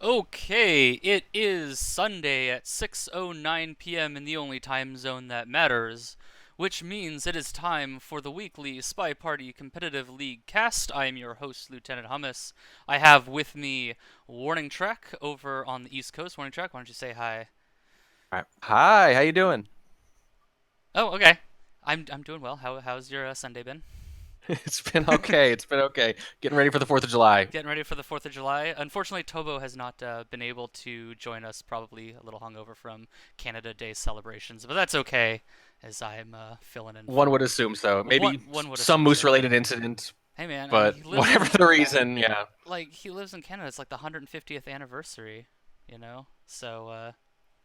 Okay, it is Sunday at 6:09 p.m. in the only time zone that matters, which means it is time for the weekly Spy Party Competitive League cast. I am your host, Lieutenant Hummus. I have with me Warning Trek over on the East Coast. Warning Trek, why don't you say hi? All right. Hi, how you doing? Oh, okay. I'm doing well. How's your Sunday been? It's been okay. It's been okay. Getting ready for the 4th of July. Getting ready for the 4th of July. Unfortunately, Tobo has not been able to join us, probably a little hungover from Canada Day celebrations, but that's okay, as I'm filling in One would for. assume so. One, Maybe one would some assume so. moose-related incident, Hey man, I mean, but he lives whatever in the reason, yeah. he lives in Canada. It's like the 150th anniversary, you know. So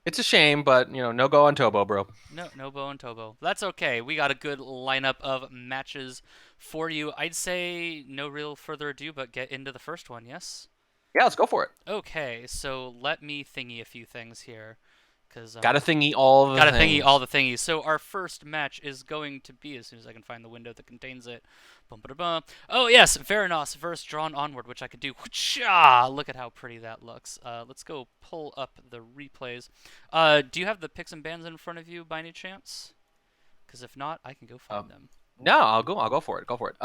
It's a shame, but no go on Tobo, bro. no Bo and Tobo. That's okay. We got a good lineup of matches for you. I'd say no real further ado, but get into the first one. Yes. Yeah, let's go for it. Okay, so let me thingy a few things here, because Got to thingy all the gotta thingy all things. the thingies. So our first match is going to be, as soon as I can find the window that contains it. Bum, ba, da, bum. Oh yes, Varanas versus Drawnonward, which I could do. Whoosh-ah! Look at how pretty that looks. Let's go pull up the replays. Do you have the picks and bans in front of you by any chance? Because if not, I can go Uh, find them. no, I'll go for it. Go for it.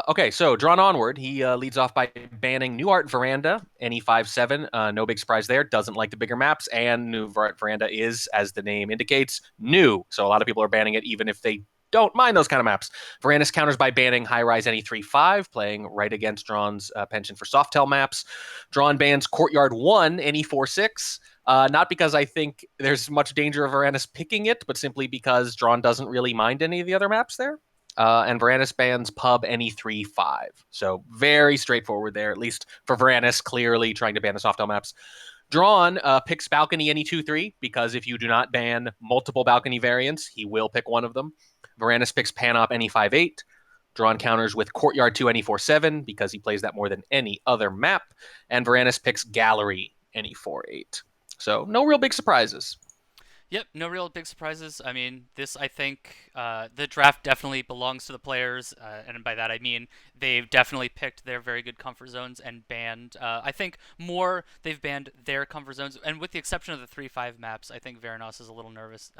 Okay, so drawn onward. He leads off by banning New Art Veranda, NE57. No big surprise there. Doesn't like the bigger maps, and New Art Veranda is, as the name indicates, new. So a lot of people are banning it, even if they don't mind those kind of maps. Varanus counters by banning High Rise NE35, playing right against Drawn's penchant for Softel maps. Drawn bans Courtyard 1 NE46. Not because I think there's much danger of Varanus picking it, but simply because Drawn doesn't really mind any of the other maps there. And Varanas bans pub any 3-5. So very straightforward there, at least for Varanas, clearly trying to ban the soft maps. Drawn picks balcony any 2-3 because if you do not ban multiple balcony variants, he will pick one of them. Varanas picks panop any 5-8. Drawn counters with courtyard 2 any 4-7 because he plays that more than any other map. And Varanas picks gallery any 4-8. So no real big surprises. Yep, no real big surprises. I mean, this I think the draft definitely belongs to the players, and by that I mean they've definitely picked their very good comfort zones and banned. I think more they've banned their comfort zones, and with the exception of the 3-5 maps, I think Varanos is a little nervous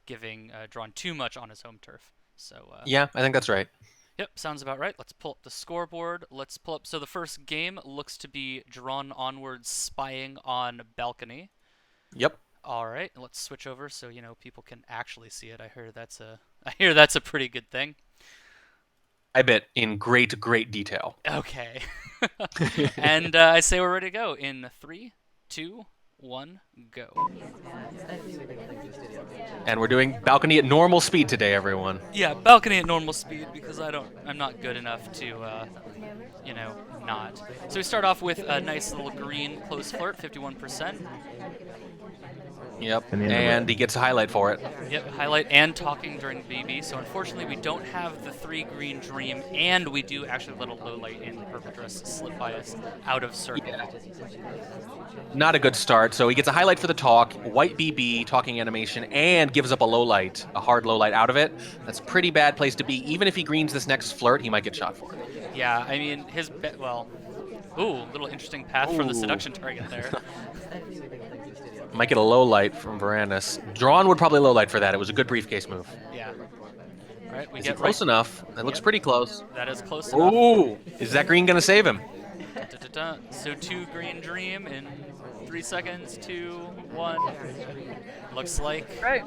giving Drawn too much on his home turf. So Yeah, I think that's right. yep, sounds about right. Let's pull up the scoreboard. Let's pull up. So the first game looks to be Drawnonward spying on balcony. Yep. All right, let's switch over so people can actually see it. I hear that's a pretty good thing. I bet in great, great detail. Okay. And I say we're ready to go in three, two, one, go. And we're doing balcony at normal speed today, everyone. Yeah, balcony at normal speed because I'm not good enough to you know, not. So we start off with a nice little green close flirt, 51%. Yep. And the end of And red. he gets a highlight for it. Yep, highlight and talking during BB. So unfortunately, we don't have the three green dream, and we do actually let a low light in the purple dress slip by us out of circle. Yeah. Not a good start. So he gets a highlight for the talk, white BB, talking animation, and gives up a low light, a hard low light out of it. That's a pretty bad place to be. Even if he greens this next flirt, he might get shot for it. Yeah, I mean well, ooh, little interesting path for the Ooh. seduction target there. Might get a low light from Varanas. Drawn would probably low light for that. It was a good briefcase move. Yeah. All right, we Is he get right. close enough? It looks Yep, pretty close. that is close enough. Ooh. Is that green going to save him? Da-da-da-da. So two green dream in 3 seconds. Two, one. Looks like. Right.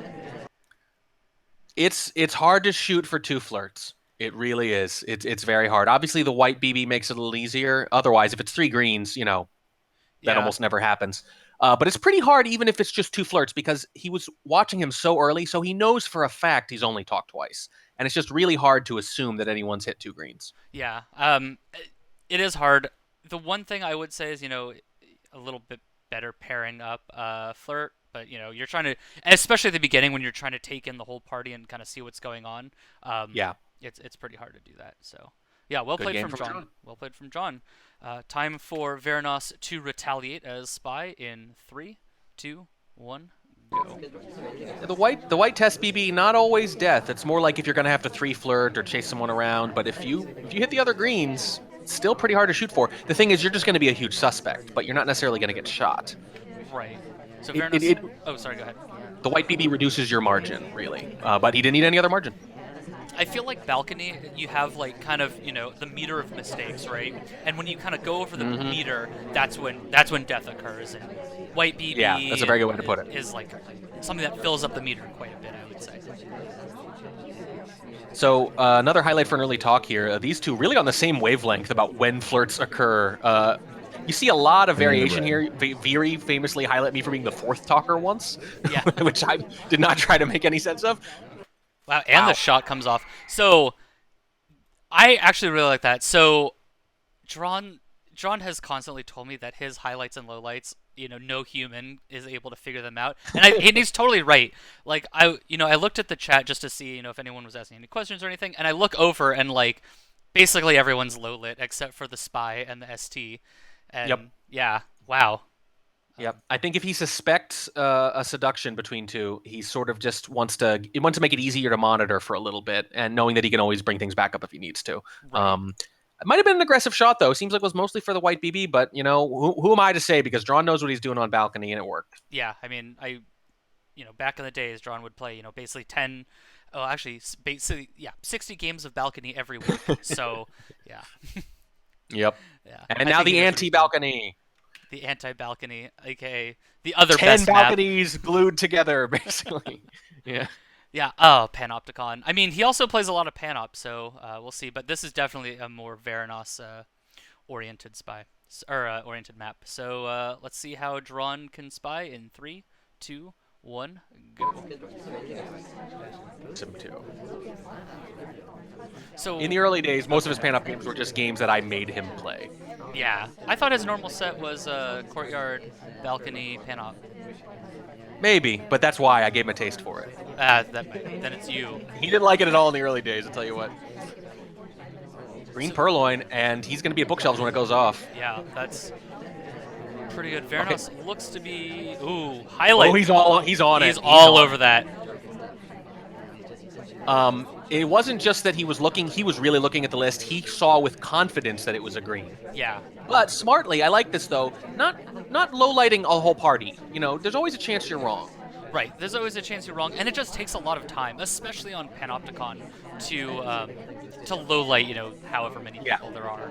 It's hard to shoot for two flirts. It really is. It's very hard. Obviously, the white BB makes it a little easier. Otherwise, if it's three greens, that Yeah, almost never happens. But it's pretty hard, even if it's just two flirts, because he was watching him so early, so he knows for a fact he's only talked twice, and it's just really hard to assume that anyone's hit two greens. yeah. It is hard. The one thing I would say is, a little bit better pairing up flirt, but you're trying to, especially at the beginning when you're trying to take in the whole party and kind of see what's going on. Yeah, It's pretty hard to do that. So yeah, well good played game from from John. John. Well played from John. Time for Veranos to retaliate as spy in three, two, one, go. The white test BB not always death. It's more like if you're gonna have to three flirt or chase someone around. But if you hit the other greens, still pretty hard to shoot for. The thing is, you're just going to be a huge suspect, but you're not necessarily going to get shot. Right. So It, it, Varanas. it Oh, sorry. Go ahead. the white BB reduces your margin really, but he didn't need any other margin. I feel like balcony, you have like kind of the meter of mistakes, right? And when you kind of go over the Hmm. meter, that's when death occurs. And white Yeah, that's a BB very good way to put it. is like something that fills up the meter quite a bit, I would say. So another highlight for an early talk here. These two really on the same wavelength about when flirts occur. You see a lot of variation here. Veery famously highlight me for being the fourth talker once, Yeah. which I did not try to make any sense of. Wow, and the Wow. shot comes off. So I actually really like that. So Drawn has constantly told me that his highlights and lowlights, no human is able to figure them out, and he's totally right. Like I looked at the chat just to see, if anyone was asking any questions or anything, and I look over and like basically everyone's low lit except for the spy and the ST, Yep. and yeah, wow. Yep. I think if he suspects a seduction between two, he sort of just wants to make it easier to monitor for a little bit, and knowing that he can always bring things back up if he needs to. Right. It might have been an aggressive shot though. Seems like it was mostly for the white BB, but who am I to say? Because Drawn knows what he's doing on balcony, and it worked. Yeah, I mean, back in the days, Drawn would play, basically 10, oh, actually, basically, yeah, 60 games of balcony every week. So, yeah, Yep. yeah. And I now think he the knows what he's doing. anti-balcony. The anti-balcony, aka the other 10 best map. balconies glued together, basically. Yeah. Yeah, oh, Panopticon. I mean, he also plays a lot of Panop, so we'll see. But this is definitely a more Varanos oriented oriented map. So let's see how Drawn can spy in 3, 2, 1, go. Sim 2. In So the early days, most of his pan-up games were just games that I made him play. yeah, I thought his normal set was courtyard, balcony, Panop. Maybe, but that's why I gave him a taste for it. Then it's you. He didn't like it at all in the early days, I'll tell you what. Green Purloin, and he's going to be at bookshelves when it goes off. Yeah, that's pretty good. Okay. Varanos looks to be Oh, highlight. he's on it. He's He's all on over that. it. It wasn't just that he was looking, he was really looking at the list. He saw with confidence that it was a green. Yeah. But smartly, I like this though, not low lighting a whole party. There's always a chance you're wrong. Right. There's always a chance you're wrong, and it just takes a lot of time, especially on Panopticon, to low light. However many Yeah. people there are.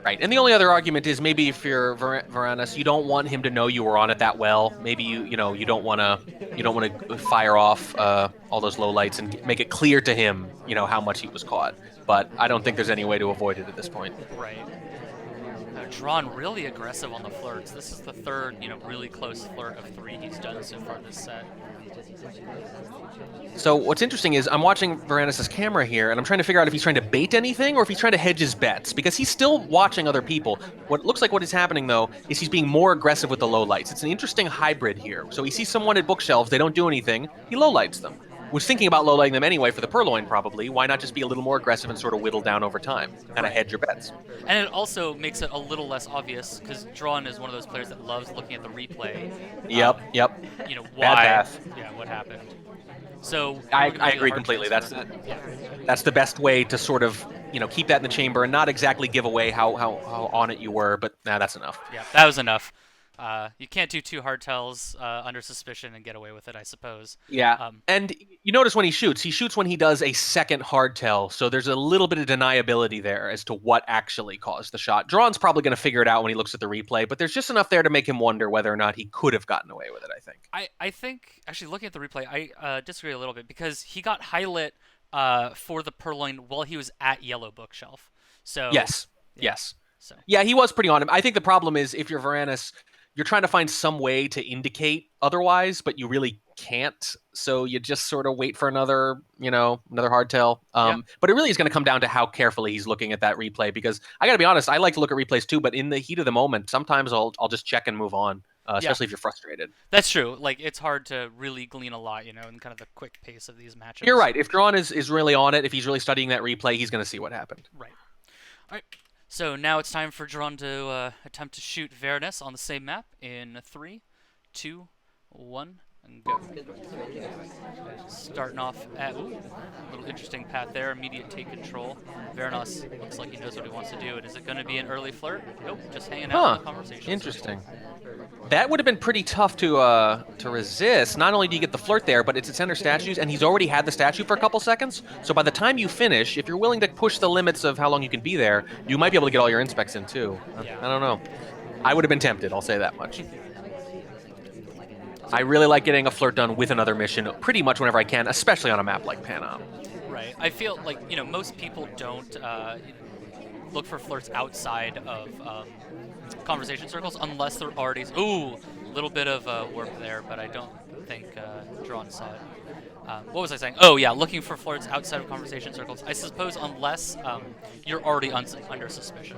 Right, and the only other argument is maybe if you're Varanas, you don't want him to know you were on it that well. Maybe you don't want to fire off all those low lights and make it clear to him how much he was caught. But I don't think there's any way to avoid it at this point. Right. Drawn really aggressive on the flirts. This is the third, really close flirt of 3 he's done so far this set. So what's interesting is I'm watching Varanas' camera here, and I'm trying to figure out if he's trying to bait anything or if he's trying to hedge his bets, because he's still watching other people. What looks like what is happening, though, is he's being more aggressive with the low lights. It's an interesting hybrid here. So he sees someone at bookshelves, they don't do anything, he low lights them. Was thinking about low lighting them anyway for the Purloin, probably. Why not just be a little more aggressive and sort of whittle down over time? Kind of hedge your bets. And it also makes it a little less obvious, because Drawn is one of those players that loves looking at the replay. Yep. Why? Bad path. Yeah, what happened. So I we're gonna do the agree hard completely. transfer. That's the best way to sort of keep that in the chamber and not exactly give away how on it you were. But that's enough. Yeah, that was enough. You can't do 2 hard tells under suspicion and get away with it, I suppose. Yeah, and you notice when he shoots when he does a second hard tell, so there's a little bit of deniability there as to what actually caused the shot. Drawn's probably going to figure it out when he looks at the replay, but there's just enough there to make him wonder whether or not he could have gotten away with it, I think. I think, actually, looking at the replay, I disagree a little bit, because he got highlit for the Purloin while he was at Yellow Bookshelf. So Yes. yeah, Yes. So Yeah, he was pretty on him. I think the problem is if you're Varanas, you're trying to find some way to indicate otherwise, but you really can't. So you just sort of wait for another hard tell. But it really is going to come down to how carefully he's looking at that replay, because I got to be honest, I like to look at replays too, but in the heat of the moment, sometimes I'll just check and move on, especially if you're frustrated. That's true. Like, it's hard to really glean a lot, in kind of the quick pace of these matches. You're right. If Drawn is really on it, if he's really studying that replay, he's going to see what happened. Right. All right. So now it's time for Drawn to attempt to shoot Varanas on the same map in 3, 2, 1, And go. Starting off at, ooh, a little interesting path there. Immediate take control. Varanas looks like he knows what he wants to do. And is it going to be an early flirt? Nope, just hanging out in Huh. the conversation circle. Interesting. That would have been pretty tough to resist. Not only do you get the flirt there, but it's at center statues, and he's already had the statue for a couple seconds. So by the time you finish, if you're willing to push the limits of how long you can be there, you might be able to get all your inspects in too. Yeah. I don't know. I would have been tempted. I'll say that much. I really like getting a flirt done with another mission pretty much whenever I can, especially on a map like Panam. Right. I feel like, most people don't look for flirts outside of conversation circles unless they're already. Ooh, little bit of warp there, but I don't think Drawn saw it. What was I saying? Oh yeah, looking for flirts outside of conversation circles. I suppose unless you're already under suspicion.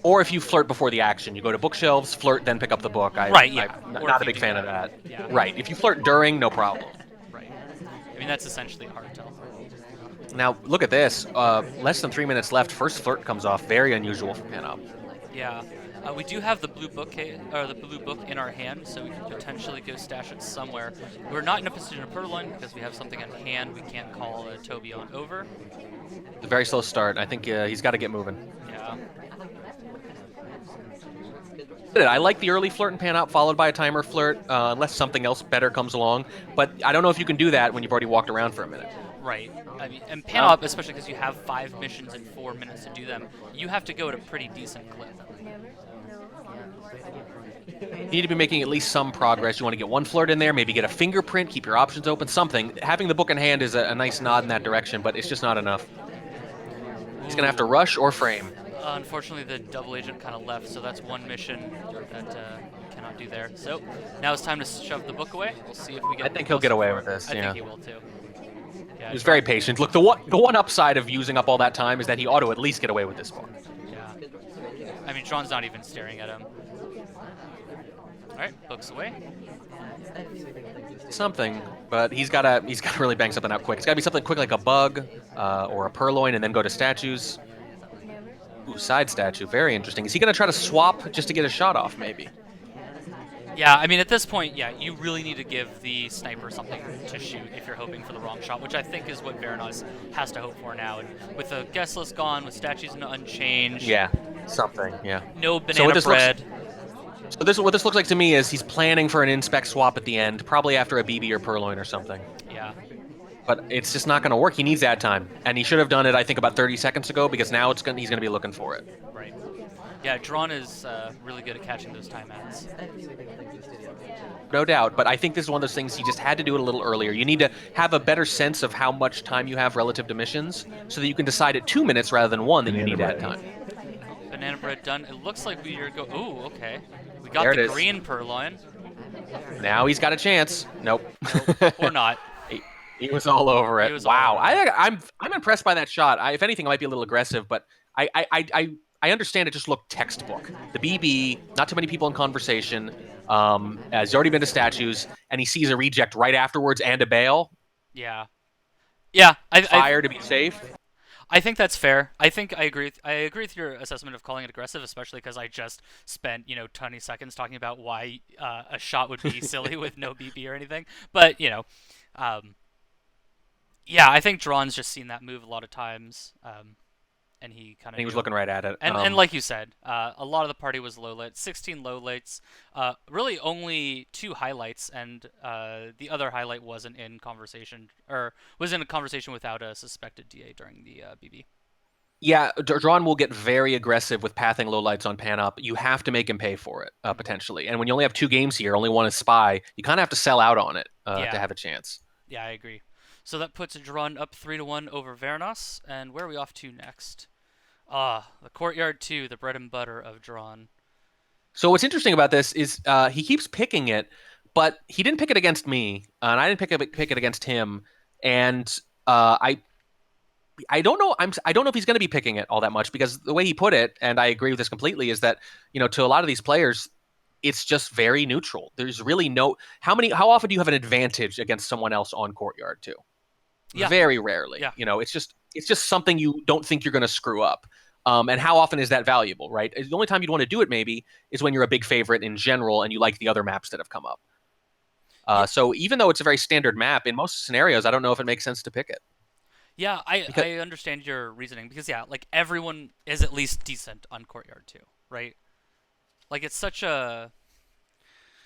Or if you flirt before the action, you go to bookshelves, flirt, then pick up the book. Right. Yeah. I'm Or not if a you big do fan of that. Yeah. Right. If you flirt during, no problem. Right. I mean, that's essentially a hard tell. Now, look at this. Less than 3 minutes left. First flirt comes off. Very unusual for Panop. Yeah. We do have the blue book or the blue book in our hand, so we can potentially go stash it somewhere. We're not in a position to purloin because we have something in hand. We can't call Toby on over. A very slow start. I think he's got to get moving. Yeah. I like the early flirt and pan out followed by a timer flirt, unless something else better comes along. But I don't know if you can do that when you've already walked around for a minute. Right. I mean, and pan up, especially because you have 5 missions in 4 minutes to do them, you have to go at a pretty decent clip. You need to be making at least some progress. You want to get one flirt in there, maybe get a fingerprint, keep your options open, something. Having the book in hand is a nice nod in that direction, but it's just not enough. He's going to have to rush or frame. Unfortunately, the double agent kind of left, so that's one mission that cannot do there. So now it's time to shove the book away. We'll see if we get. I think he'll get away with this. I think he will too. Yeah, he was very patient. Look, the one upside of using up all that time is that he ought to at least get away with this book. Yeah. I mean, Sean's not even staring at him. All right, books away. Something, but he's got to really bang something out quick. It's got to be something quick like a bug or a purloin, and then go to statues. Ooh, side statue, very interesting. Is he going to try to swap just to get a shot off, maybe? Yeah, I mean, at this point, yeah, you really need to give the sniper something to shoot if you're hoping for the wrong shot, which I think is what Varanas has to hope for now. And with the guest list gone, with statues unchanged. Yeah, something, yeah. No banana bread. So what this looks like to me is he's planning for an inspect swap at the end, probably after a BB or purloin or something. Yeah. But it's just not going to work. He needs ad time, and he should have done it, I think, about 30 seconds ago, because now he's going to be looking for it. Right. Yeah, Drawn is really good at catching those time ads. No doubt, but I think this is one of those things he just had to do it a little earlier. You need to have a better sense of how much time you have relative to missions, so that you can decide at 2 minutes rather than 1 that you need ad time. Banana bread done. It looks like we are Ooh, okay. We got There the it is. green purloin. Now he's got a chance. Nope. Or not. He was all over it. Wow, I'm impressed by that shot. If anything, I might be a little aggressive, but I understand it just looked textbook. The BB, not too many people in conversation. He's already been to statues, and he sees a reject right afterwards and a bail. Yeah. Yeah. Fire to be safe. I think that's fair. I think I agree. I agree with your assessment of calling it aggressive, especially because I just spent 20 seconds talking about why a shot would be silly with no BB or anything. But yeah, I think Drawn's just seen that move a lot of times, and he kind of. He was looking right at it. And like you said, a lot of the party was low lit. 16 low lights. Really only 2 highlights, and the other highlight wasn't in conversation, or was in a conversation without a suspected DA during the BB. Yeah, Drawn will get very aggressive with pathing lowlights on pan up. You have to make him pay for it, potentially. And when you only have 2 games here, only one is spy, you kind of have to sell out on it to have a chance. Yeah, I agree. So that puts Drawn up 3-1 over Varanas. And where are we off to next? The Courtyard 2, the bread and butter of Drawn. So what's interesting about this is he keeps picking it, but he didn't pick it against me, and I didn't pick it against him. And I don't know. I don't know if he's going to be picking it all that much, because the way he put it, and I agree with this completely, is that to a lot of these players, it's just very neutral. There's really no how often do you have an advantage against someone else on Courtyard 2? Yeah. Very rarely. Yeah. It's just something you don't think you're going to screw up. And how often is that valuable, right? The only time you'd want to do it maybe is when you're a big favorite in general and you like the other maps that have come up. Yeah, So even though it's a very standard map, in most scenarios, I don't know if it makes sense to pick it. yeah, Because I understand your reasoning because yeah, like everyone is at least decent on Courtyard too, right? Like it's such a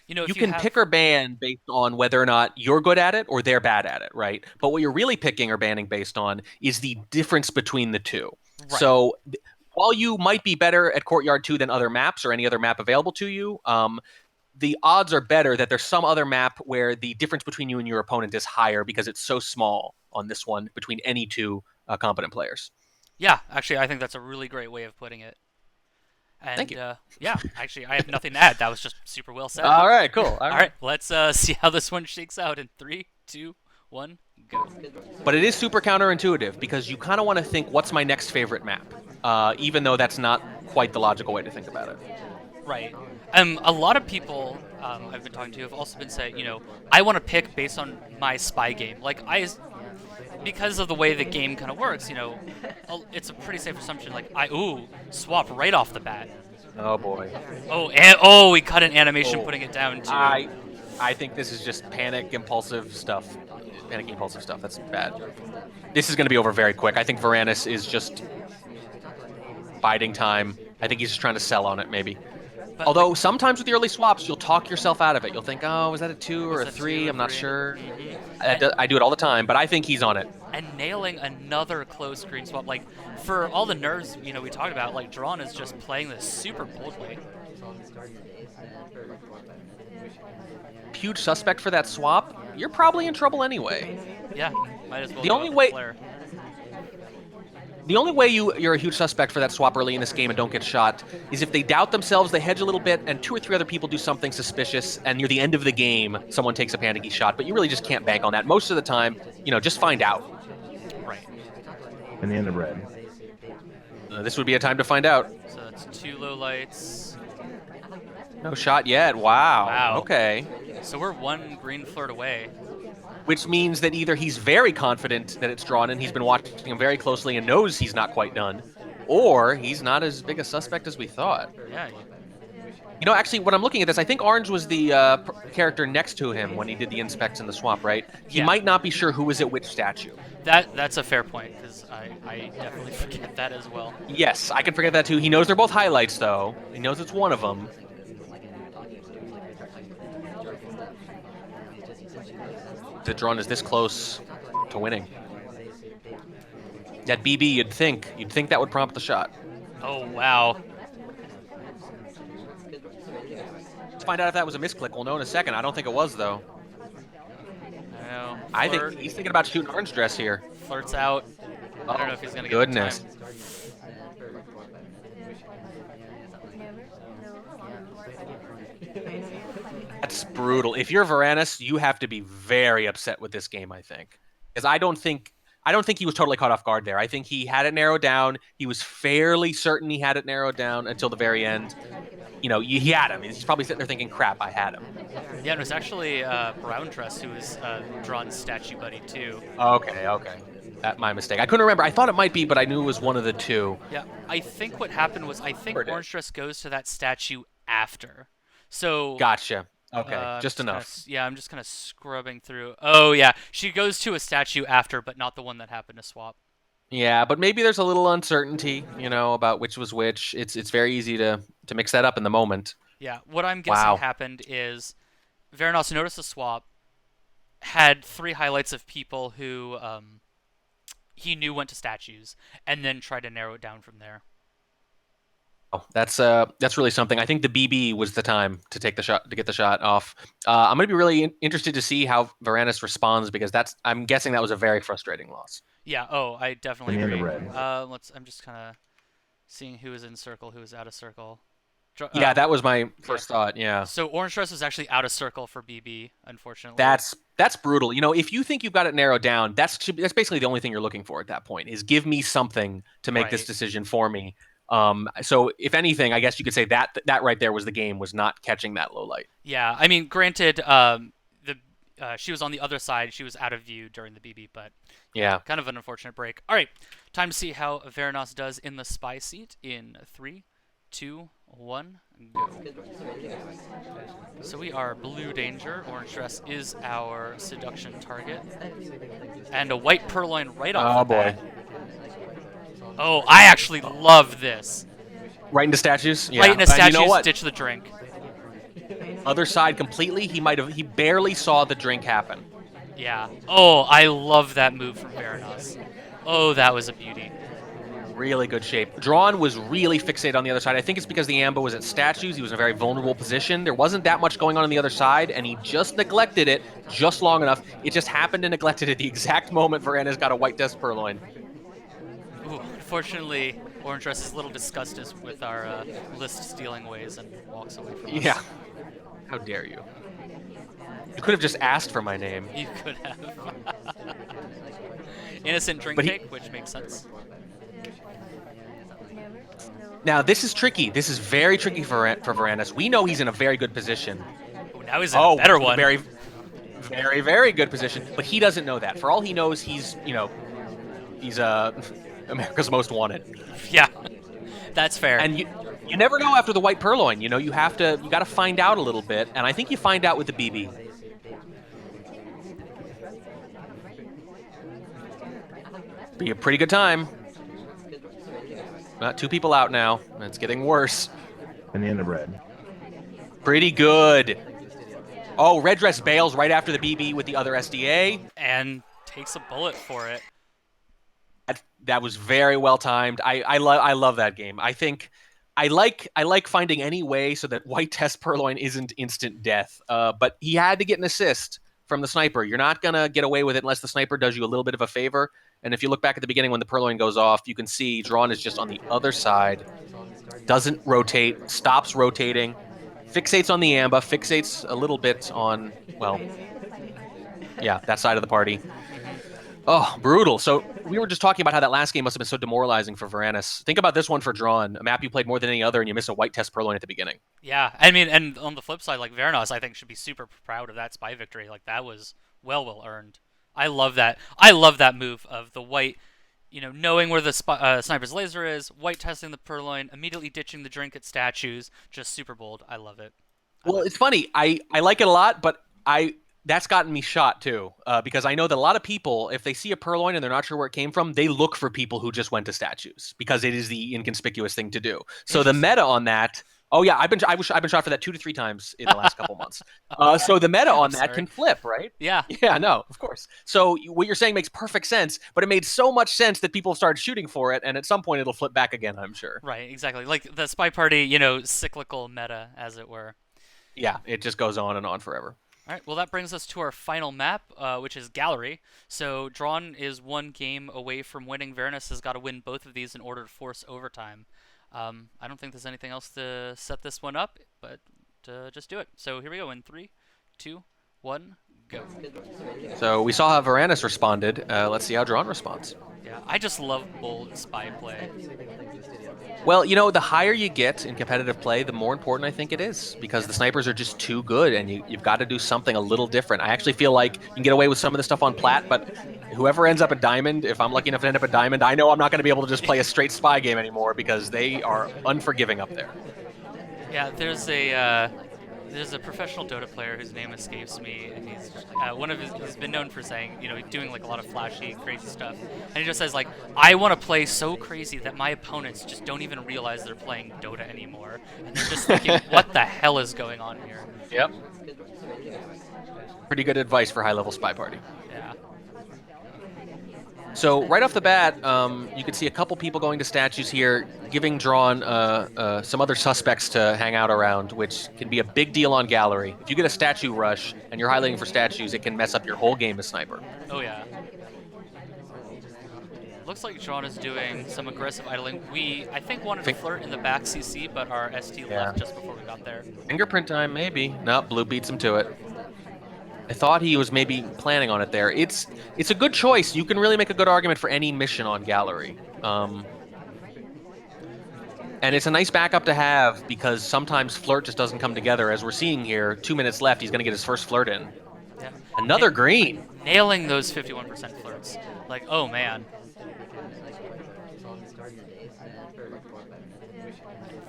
you if you can have pick or ban based on whether or not you're good at it or they're bad at it, right? But what you're really picking or banning based on is the difference between the two. right, So while you might be better at Courtyard 2 than other maps or any other map available to you, the odds are better that there's some other map where the difference between you and your opponent is higher because it's so small on this one between any two competent players. yeah, actually, I think that's a really great way of putting it. Thank And you. yeah, actually, I have nothing to add. That was just super well said. All right, cool. All All right. right, let's see how this one shakes out in three, two, one, go. But it is super counterintuitive because you kind of want to think, what's my next favorite map? Even though that's not quite the logical way to think about it. Right. A lot of people I've been talking to have also been saying, I want to pick based on my spy game. Like because of the way the game kind of works, it's a pretty safe assumption. Like swap right off the bat. Oh boy. Oh, we cut an animation Oh, putting it down too. I think this is just panic, impulsive stuff. Panic, impulsive stuff. That's bad. This is going to be over very quick. I think Varanas is just biding time. I think he's just trying to sell on it, maybe. But like, Although sometimes with the early swaps, you'll talk yourself out of it. You'll think, oh, was that a 2 or was a that two 3? or I'm not three? sure. And I do it all the time, but I think he's on it. and nailing another close screen swap. Like for all the nerves, we talked about, like Drawn is just playing this super boldly. Huge suspect for that swap. You're probably in trouble anyway. Yeah, might as well The go only out with way Flare. The only way you're a huge suspect for that swap early in this game and don't get shot is if they doubt themselves, they hedge a little bit, and 2 or 3 other people do something suspicious, and near the end of the game, someone takes a panicky shot. But you really just can't bank on that. Most of the time, just find out. Right. And the end of red. This would be a time to find out. So that's two low lights. No shot yet. Wow. Wow. Okay. So we're one green flirt away. Which means that either he's very confident that it's drawn and he's been watching him very closely and knows he's not quite done, or he's not as big a suspect as we thought. Yeah. Actually, when I'm looking at this, I think Orange was the character next to him when he did the inspects and the swap, right? He Yeah. might not be sure who was at which statue. That's a fair point because I definitely forget that as well. Yes, I can forget that too. He knows they're both highlights, though. He knows it's one of them. The Drawn is this close to winning. That BB, you'd think that would prompt the shot. Oh wow. Let's find out if that was a misclick. We'll know in a second. I don't think it was, though. No, I Flirt, think he's thinking about shooting Orange Dress here. Flirt's out. I don't know if he's gonna get the Goodness. time. That's brutal. If you're Varanas, you have to be very upset with this game, I think. Because I don't think he was totally caught off guard there. I think he had it narrowed down. He was fairly certain he had it narrowed down until the very end. He had him. He's probably sitting there thinking, crap, I had him. Yeah, it was actually Brown Dress who was Drawn's statue buddy too. Okay. That's my mistake. I couldn't remember. I thought it might be, but I knew it was one of the two. Yeah, I think what happened was Orange Dress goes to that statue after. So Gotcha. Okay, just enough. I'm just kind of scrubbing through. Oh yeah, she goes to a statue after, but not the one that happened to swap. Yeah, but maybe there's a little uncertainty, about which was which. It's very easy to mix that up in the moment. Yeah, what I'm guessing Wow. happened is Varanas noticed the swap, had 3 highlights of people who he knew went to statues, and then tried to narrow it down from there. Oh, that's really something. I think the BB was the time to take the shot to get the shot off. I'm going to be really interested to see how Varanas responds because I'm guessing that was a very frustrating loss. Yeah. Oh, I definitely And the agree. end of red. I'm just kind of seeing who was in circle, who was out of circle. Yeah, that was my first thought. Yeah, So Orange Dress was actually out of circle for BB, unfortunately. that's brutal. If you think you've got it narrowed down, that's basically the only thing you're looking for at that point. Is give me something to make this Right. decision for me. So if anything, I guess you could say that right there was the game, was not catching that low light. Yeah. I mean, granted, she was on the other side. She was out of view during the BB, but Yeah. kind of an unfortunate break. All right, time to see how Varanas does in the spy seat in 3, 2, 1, go. So we are blue danger. Orange dress is our seduction target. And a white purloin right off the Oh boy. bat. Oh, I actually love this. Right into statues? Right Yeah. into And you know statues, what? ditch the drink. Other side completely. He barely saw the drink happen. Yeah. Oh, I love that move from Varanas. Oh, that was a beauty. Really good shape. Drawn was really fixated on the other side. I think it's because the ambo was at statues. He was in a very vulnerable position. There wasn't that much going on the other side, and he just neglected it just long enough. It just happened to neglect it at the exact moment Varanas got a white death purloin. Ooh, unfortunately, Orange Dress is a little disgusted with our list stealing ways and walks away from us. Yeah. How dare you? You could have just asked for my name. You could have. Innocent drink But he- take, which makes sense. Now, this is tricky. This is very tricky for Varanas. We know he's in a very good position. Oh, now he's in a better one. Very, very, very good position. But he doesn't know that. For all he knows, he's America's Most Wanted. Yeah, that's fair. And you never know after the white purloin. You know, you got to find out a little bit. And I think you find out with the BB. Be a pretty good time. Two people out now. It's getting worse. And the end of red. Pretty good. Oh, red dress bails right after the BB with the other SDA. And takes a bullet for it. That was very well timed. I love that game. I think I like finding any way so that white test purloin isn't instant death. But he had to get an assist from the sniper. You're not gonna get away with it unless the sniper does you a little bit of a favor. And if you look back at the beginning when the purloin goes off, you can see Drawn is just on the other side. Doesn't rotate, stops rotating, fixates on the amba, fixates a little bit on, well, yeah, that side of the party. Oh, brutal. So we were just talking about how that last game must have been so demoralizing for Varanas. Think about this one for Drawn, a map you played more than any other, and you miss a white test purloin at the beginning. Yeah, I mean, and on the flip side, like Varanas, I think should be super proud of that spy victory. Like that was well earned. I love that. I love that move of the white, knowing where the sniper's laser is, white testing the purloin, immediately ditching the drink at statues. Just super bold. I love it. Well, it's funny. I like it a lot, but that's gotten me shot too, because I know that a lot of people, if they see a purloin and they're not sure where it came from, they look for people who just went to statues because it is the inconspicuous thing to do. So the meta on that. Oh yeah, I've been shot for that 2 to 3 times in the last couple months. So the meta on that can flip, right? Yeah. Yeah, no, of course. So what you're saying makes perfect sense, but it made so much sense that people started shooting for it, and at some point it'll flip back again, I'm sure. Right, exactly. Like the spy party, cyclical meta, as it were. Yeah, it just goes on and on forever. All right, well, that brings us to our final map, which is Gallery. So Drawn is 1 game away from winning. Varanas has got to win both of these in order to force overtime. I don't think there's anything else to set this one up, but just do it. So here we go in 3, 2, 1, go. So we saw how Varanas responded. Let's see how Drawn responds. Yeah, I just love bold spy play. Well, the higher you get in competitive play, the more important I think it is, because the snipers are just too good, and you've got to do something a little different. I actually feel like you can get away with some of the stuff on plat, but whoever ends up at Diamond, if I'm lucky enough to end up at Diamond, I know I'm not going to be able to just play a straight spy game anymore because they are unforgiving up there. Yeah, there's a professional Dota player whose name escapes me, and he's been known for saying, doing like a lot of flashy, crazy stuff, and he just says like, I want to play so crazy that my opponents just don't even realize they're playing Dota anymore, and they're just thinking, what the hell is going on here? Yep. Pretty good advice for high-level spy party. Yeah. So right off the bat, you can see a couple people going to statues here, giving Drawn some other suspects to hang out around, which can be a big deal on Gallery. If you get a statue rush and you're highlighting for statues, it can mess up your whole game as sniper. Oh yeah. Looks like Drawn is doing some aggressive idling. I think wanted to flirt in the back CC, but our ST left just before we got there. Fingerprint time, maybe. No, Blue beats him to it. I thought he was maybe planning on it there. It's a good choice. You can really make a good argument for any mission on Gallery. And it's a nice backup to have because sometimes flirt just doesn't come together. As we're seeing here, 2 minutes left, he's going to get his first flirt in. Yeah. Another green. Nailing those 51% flirts. Like, oh man.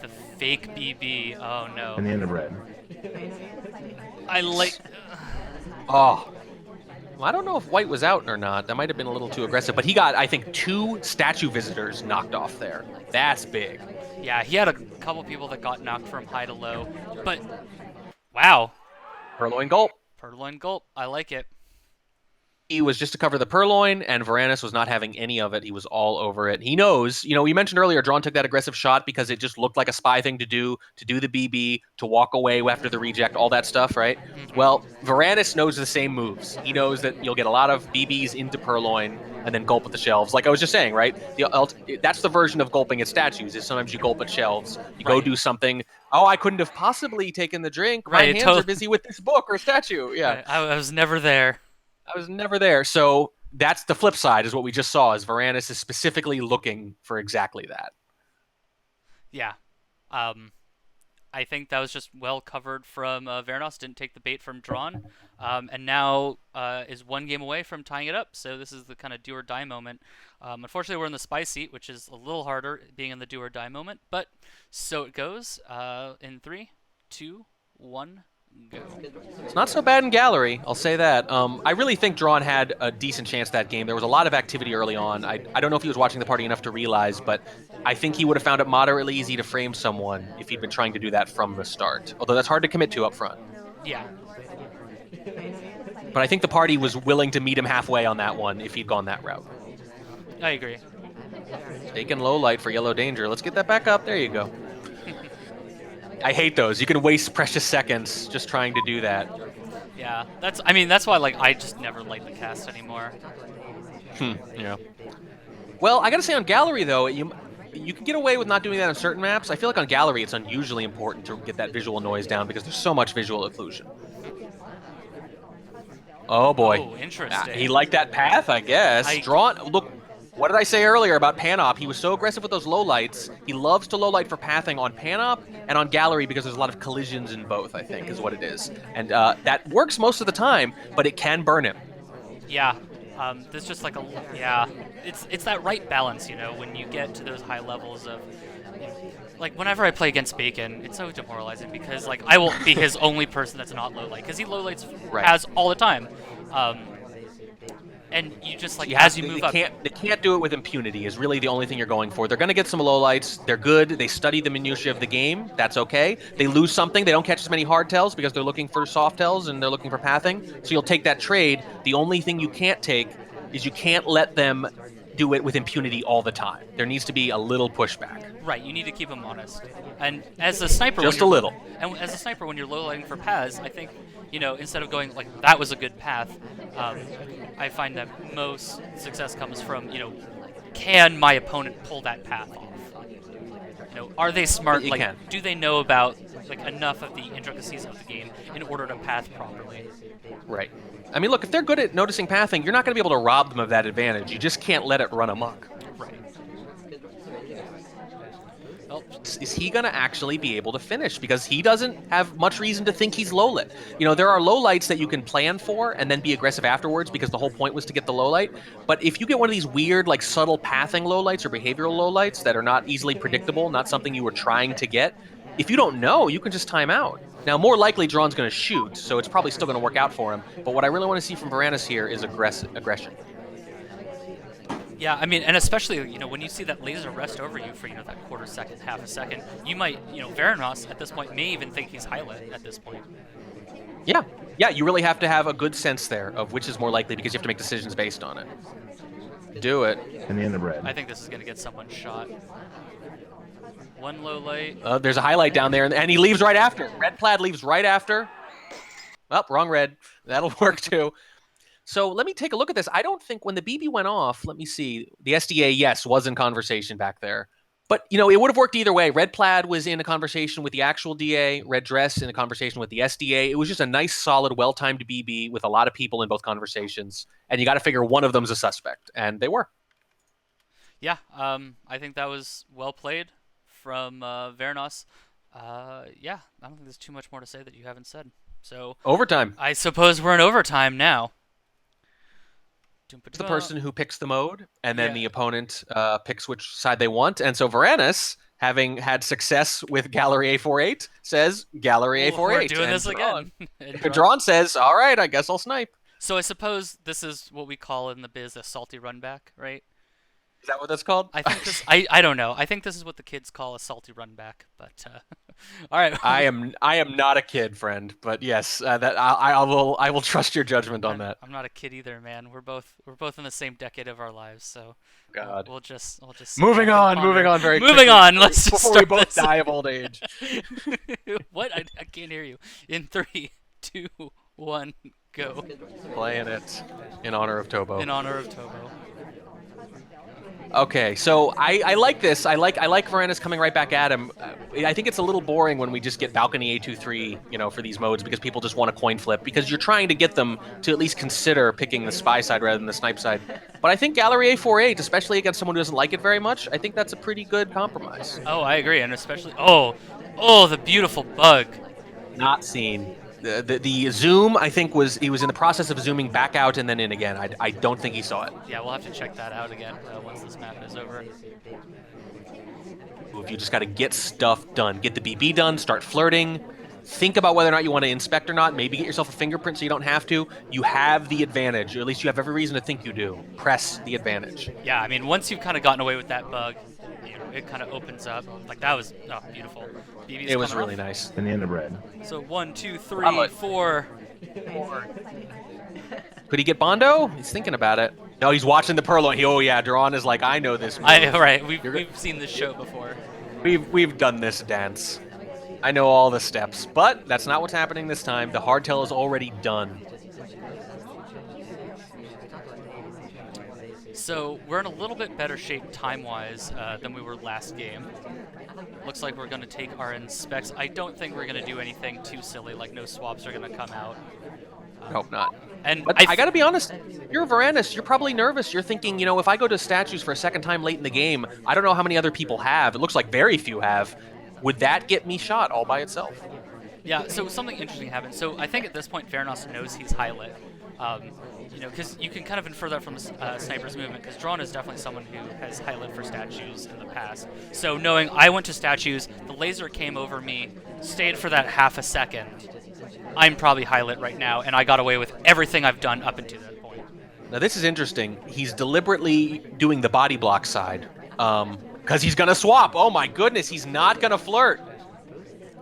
The Fake BB. Oh no. and the end of red. I like. Oh. Well, I don't know if white was out or not. That might have been a little too aggressive. But he got, I think, 2 statue visitors knocked off there. That's big. Yeah, he had a couple people that got knocked from high to low. But, wow. Purloin gulp. Purloin gulp. I like it. He was just to cover the purloin, and Varanas was not having any of it. He was all over it. He knows, you mentioned earlier, Drawn took that aggressive shot because it just looked like a spy thing to do the BB, to walk away after the reject, all that stuff, right? Mm-hmm. Well, Varanas knows the same moves. He knows that you'll get a lot of BBs into purloin and then gulp at the shelves. Like I was just saying, right? That's the version of gulping at statues, is sometimes you gulp at shelves. You go do something. Oh, I couldn't have possibly taken the drink. My hands are busy with this book or statue. Yeah. Right. I was never there. I was never there. So that's the flip side, is what we just saw, is Varanas is specifically looking for exactly that. Yeah. I think that was just well covered from Varanas. Didn't take the bait from Drawn. And now is 1 game away from tying it up. So this is the kind of do or die moment. Unfortunately, we're in the spy seat, which is a little harder being in the do or die moment. But so it goes in 3, 2, 1. Go. It's not so bad in gallery, I'll say that. I really think Drawn had a decent chance that game. There was a lot of activity early on. I don't know if he was watching the party enough to realize, but I think he would have found it moderately easy to frame someone if he'd been trying to do that from the start. Although that's hard to commit to up front. Yeah. But I think the party was willing to meet him halfway on that one if he'd gone that route. I agree. Taking low light for yellow danger. Let's get that back up. There you go. I hate those. You can waste precious seconds just trying to do that. Yeah, that's why I just never light the cast anymore. Yeah. Well, I gotta say on gallery though, you can get away with not doing that on certain maps. I feel like on gallery it's unusually important to get that visual noise down because there's so much visual occlusion. Oh boy. Oh, interesting. He liked that path, I guess. Drawn. Look. What did I say earlier about Panop? He was so aggressive with those lowlights. He loves to lowlight for pathing on Panop and on Gallery because there's a lot of collisions in both, I think, is what it is. And that works most of the time, but it can burn him. Yeah. There's just like it's that right balance, when you get to those high levels of, like whenever I play against Bacon, it's so demoralizing because like I will be his only person that's not lowlight because he lowlights has all the time. And you just like as you move up, they can't do it with impunity. Is really the only thing you're going for. They're going to get some lowlights. They're good. They study the minutiae of the game. That's okay. They lose something. They don't catch as many hard tells because they're looking for soft tells and they're looking for pathing. So you'll take that trade. The only thing you can't take is you can't let them do it with impunity all the time. There needs to be a little pushback. Right. You need to keep them honest. And as a sniper, just a little. And as a sniper, when you're lowlighting for paths, I think instead of going like that was a good path. I find that most success comes from, can my opponent pull that path off? Are they smart? Do they know about enough of the intricacies of the game in order to path properly? Right. I mean, look, if they're good at noticing pathing, you're not going to be able to rob them of that advantage. You just can't let it run amok. Right. Well, is he going to actually be able to finish? Because he doesn't have much reason to think he's low lit. There are low lights that you can plan for and then be aggressive afterwards because the whole point was to get the low light. But if you get one of these weird, subtle pathing low lights or behavioral low lights that are not easily predictable, not something you were trying to get, if you don't know, you can just time out. Now, more likely, Drawn's going to shoot, so it's probably still going to work out for him. But what I really want to see from Varanas here is aggression. Yeah, and especially, when you see that laser rest over you for, that quarter second, half a second, you might, Varanas at this point may even think he's highlight at this point. Yeah, you really have to have a good sense there of which is more likely because you have to make decisions based on it. Do it. And the end of red. I think this is going to get someone shot. One low light. There's a highlight down there, and he leaves right after. Red plaid leaves right after. Oh, wrong red. That'll work too. So let me take a look at this. I don't think when the BB went off, let me see. The SDA, yes, was in conversation back there. But, it would have worked either way. Red plaid was in a conversation with the actual DA. Red dress in a conversation with the SDA. It was just a nice, solid, well-timed BB with a lot of people in both conversations. And you got to figure one of them's a suspect. And they were. Yeah, I think that was well played from Varanas. Yeah, I don't think there's too much more to say that you haven't said. So overtime. I suppose we're in overtime now. It's the person who picks the mode, and then the opponent picks which side they want. And so Varanas having had success with Gallery A48, says Gallery A48. We're doing and this Drawn, again. Drawn says, all right, I guess I'll snipe. So I suppose this is what we call in the biz a salty run back, right? Is that what that's called? I think this. I don't know. I think this is what the kids call a salty run back. But all right. I am not a kid, friend, but yes, that I will trust your judgment on that. I'm not a kid either, man. We're both in the same decade of our lives, so God. we'll just moving on very moving quickly on. Let's just before start we both this. die of old age. What? I can't hear you. In 3, 2, 1, go. Playing it in honor of Tobo. In honor of Tobo. Okay, so I like this. I like Varanas coming right back at him. I think it's a little boring when we just get balcony A23, for these modes because people just want a coin flip because you're trying to get them to at least consider picking the spy side rather than the snipe side. But I think Gallery A48, especially against someone who doesn't like it very much, I think that's a pretty good compromise. Oh, I agree, and especially the beautiful bug. Not seen. The zoom, I think, he was in the process of zooming back out and then in again. I don't think he saw it. Yeah, we'll have to check that out again once this map is over. If you just got to get stuff done, get the BB done, start flirting, think about whether or not you want to inspect or not. Maybe get yourself a fingerprint so you don't have to. You have the advantage, or at least you have every reason to think you do. Press the advantage. Yeah, I mean, once you've kind of gotten away with that bug, it kind of opens up. Like that was beautiful. BB's it was really off. nice. And the end of red. So 1, 2, 3, 4. Could he get Bondo? He's thinking about it. No, he's watching the Purloin. Oh yeah, Drawn is like, I know this move. Right, we've seen this show before. We've done this dance. I know all the steps, but that's not what's happening this time. The hardtail is already done. So we're in a little bit better shape time-wise than we were last game. Looks like we're going to take our inspects. I don't think we're going to do anything too silly, like no swaps are going to come out. I hope not. But I got to be honest, you're Varanas. You're probably nervous. You're thinking, if I go to statues for a second time late in the game, I don't know how many other people have. It looks like very few have. Would that get me shot all by itself? Yeah, so something interesting happened. So I think at this point, Varanas knows he's high lit. Because you can kind of infer that from Sniper's movement, because Drawn is definitely someone who has high lit for statues in the past. So knowing I went to statues, the laser came over me, stayed for that half a second, I'm probably high lit right now, and I got away with everything I've done up until that point. Now this is interesting. He's deliberately doing the body block side, because he's going to swap. Oh my goodness, he's not going to flirt.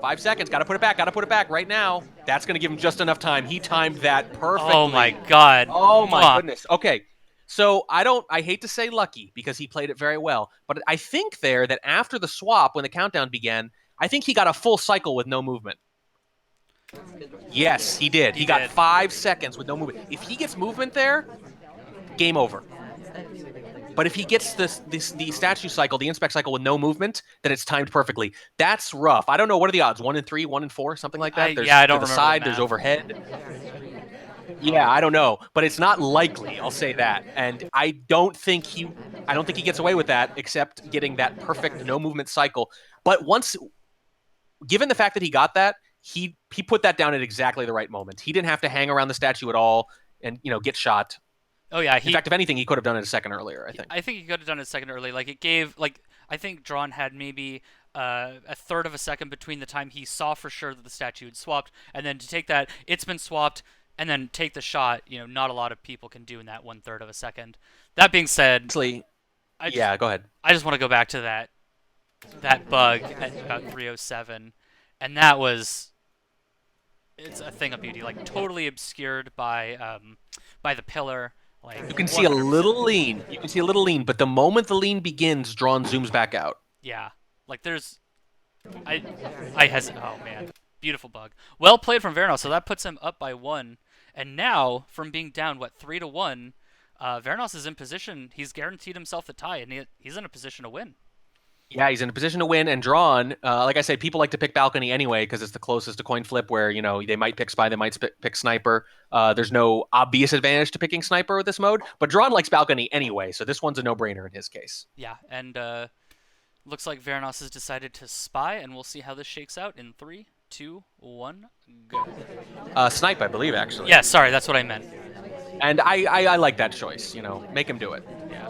5 seconds, gotta put it back right now. That's gonna give him just enough time. He timed that perfectly. Oh my god. Oh my goodness. Okay, so I hate to say lucky because he played it very well, but I think there that after the swap, when the countdown began, I think he got a full cycle with no movement. Yes, he did. He got 5 seconds with no movement. If he gets movement there, game over. But if he gets the statue cycle, the inspect cycle with no movement, then it's timed perfectly. That's rough. I don't know. What are the odds? 1 in 3, 1 in 4, something like that? I don't to the remember side, the there's math. overhead. Yeah, I don't know. But it's not likely, I'll say that. And I don't think he gets away with that, except getting that perfect no movement cycle. But given the fact that he got that, he put that down at exactly the right moment. He didn't have to hang around the statue at all and get shot. Oh yeah, in fact, if anything, he could have done it a second earlier, I think. I think he could have done it a second early. I think Drawn had maybe a third of a second between the time he saw for sure that the statue had swapped, and then to take that, it's been swapped, and then take the shot. Not a lot of people can do in that 1/3 of a second. That being said, go ahead. I just want to go back to that bug at about 3:07, and it's a thing of beauty, like totally obscured by the pillar. You can see a little lean. But the moment the lean begins, Drawn zooms back out. Yeah, oh man, beautiful bug. Well played from Varanas, so that puts him up by 1. And now, from being down 3-1, Varanas is in position. He's guaranteed himself the tie, and he's in a position to win. Yeah, he's in a position to win, and Drawn, like I said, people like to pick balcony anyway because it's the closest to coin flip where, they might pick spy, they might pick sniper. There's no obvious advantage to picking sniper with this mode, but Drawn likes balcony anyway, so this one's a no-brainer in his case. Yeah, and looks like Varanas has decided to spy, and we'll see how this shakes out in 3, 2, 1, go. Snipe, I believe, actually. Yeah, sorry, that's what I meant. And I like that choice, make him do it. Yeah.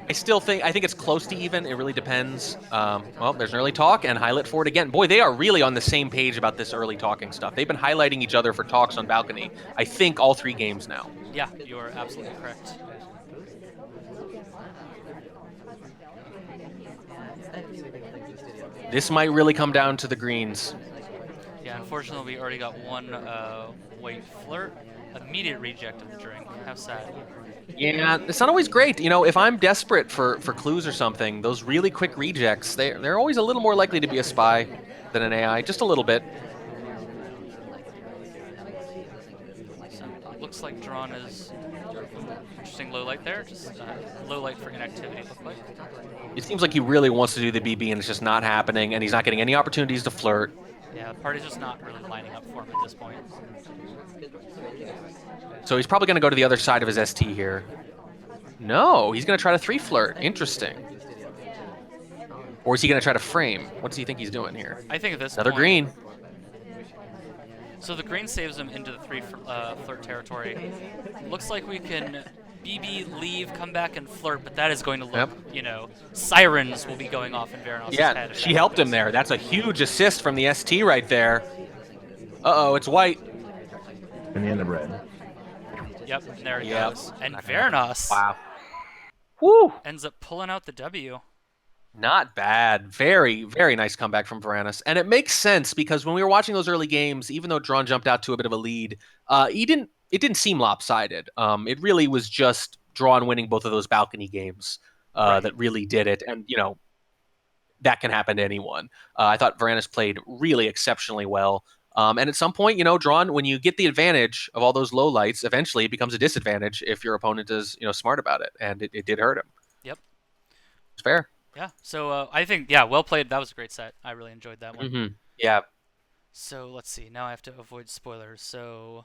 I think it's close to even. It really depends. Well, there's an early talk and highlight for it again. Boy, they are really on the same page about this early talking stuff. They've been highlighting each other for talks on balcony. I think all 3 games now. Yeah, you are absolutely correct. This might really come down to the greens. Yeah, unfortunately, we already got one white flirt. Immediate reject of the drink. How sad. Yeah, it's not always great. You know, if I'm desperate for clues or something, those really quick rejects, they're always a little more likely to be a spy than an AI, just a little bit. So looks like Drawn is interesting low light there. Just low light for inactivity. Look like. It seems like he really wants to do the BB and it's just not happening, and he's not getting any opportunities to flirt. Yeah, the party's just not really lining up for him at this point. So he's probably going to go to the other side of his ST here. No, he's going to try to 3 flirt. Interesting. Or is he going to try to frame? What does he think he's doing here? I think at this Another point, green. So the green saves him into the 3 flirt territory. Looks like we can BB, leave, come back, and flirt, but that is going to look, you know, sirens will be going off in Varanas' head. Yeah, she helped him there. That's a huge assist from the ST right there. Uh-oh, it's white. And the end of red. Yep, and there it goes. And Varanas ends up pulling out the W. Not bad. Very, very nice comeback from Varanas. And it makes sense because when we were watching those early games, even though Drawn jumped out to a bit of a lead, it didn't seem lopsided. It really was just Drawn winning both of those balcony games that really did it. And, you know, that can happen to anyone. I thought Varanas played really exceptionally well. And at some point, you know, Drawn, when you get the advantage of all those low lights, eventually it becomes a disadvantage if your opponent is, you know, smart about it. And it did hurt him. Yep. It's fair. Yeah. So I think, yeah, well played. That was a great set. I really enjoyed that one. Yeah. So let's see. Now I have to avoid spoilers. So